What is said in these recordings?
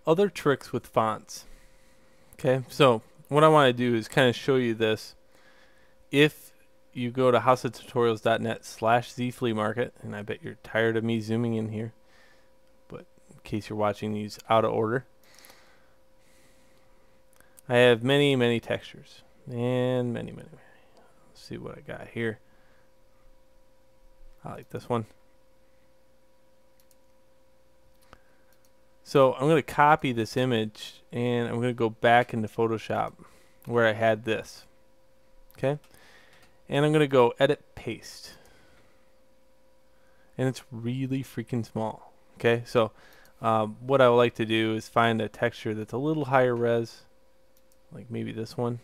Other tricks with fonts. Okay, so what I want to do is kind of show you this. If you go to howsatutorials.net/zfleamarket, and I bet you're tired of me zooming in here, but in case you're watching these out of order, I have many textures and many. Let's see what I got here. I like this one. So I'm going to copy this image and I'm going to go back into Photoshop where I had this. Okay, and I'm going to go edit paste, and it's really freaking small. Okay, so what I would like to do is find a texture that's a little higher res, like maybe this one.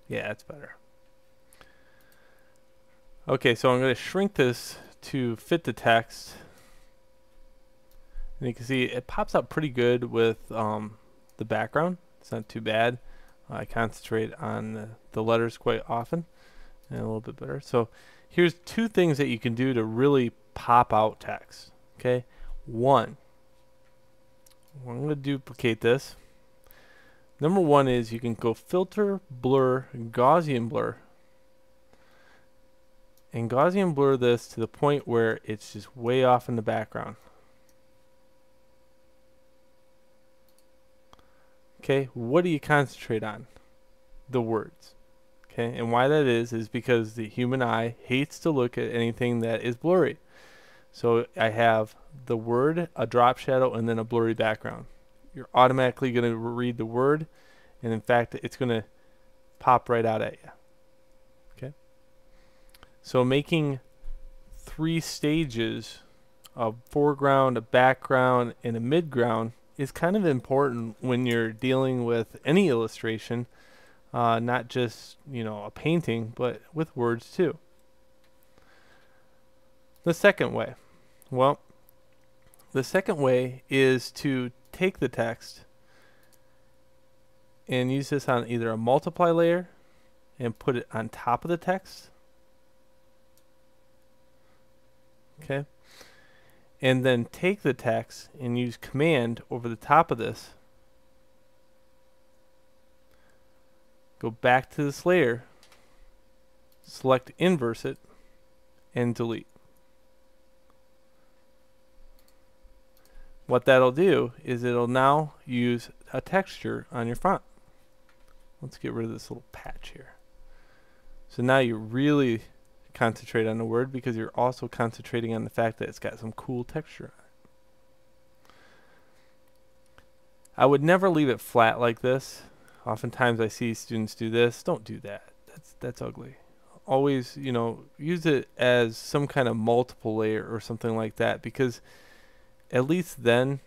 Yeah, that's better. Okay, so I'm going to shrink this to fit the text. And you can see it pops out pretty good with the background. It's not too bad. I concentrate on the letters quite often and a little bit better. So here's two things that you can do to really pop out text. Okay, one, I'm going to duplicate this. Number one is you can go filter, blur, Gaussian blur. And Gaussian blur this to the point where it's just way off in the background. Okay, what do you concentrate on? The words. Okay, and why that is because the human eye hates to look at anything that is blurry. So I have the word, a drop shadow, and then a blurry background. You're automatically going to read the word, and in fact it's going to pop right out at you. Okay, so making 3 stages of foreground, a background, and a midground is kind of important when you're dealing with any illustration, not just, you know, a painting, but with words too. The second way, well, the second way is to take the text and use this on either a multiply layer and put it on top of the text. Okay, and then take the text and use command over the top of this. Go back to this layer, select inverse it, and delete. What that'll do is it'll now use a texture on your font. Let's get rid of this little patch here. So now you really concentrate on the word because you're also concentrating on the fact that it's got some cool texture on it. I would never leave it flat like this. Oftentimes I see students do this. Don't do that. That's ugly. Always, you know, use it as some kind of multiple layer or something like that, because at least then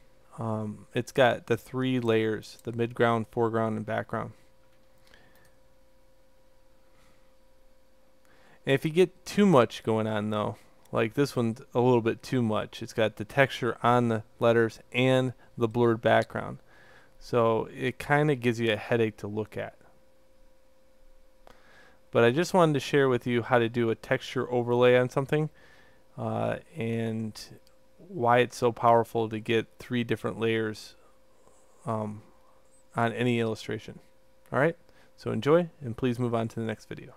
it's got the 3 layers, the midground, foreground, and background. And if you get too much going on though, like this one's a little bit too much. It's got the texture on the letters and the blurred background. So it kind of gives you a headache to look at. But I just wanted to share with you how to do a texture overlay on something and why it's so powerful to get 3 different layers on any illustration. Alright, so enjoy and please move on to the next video.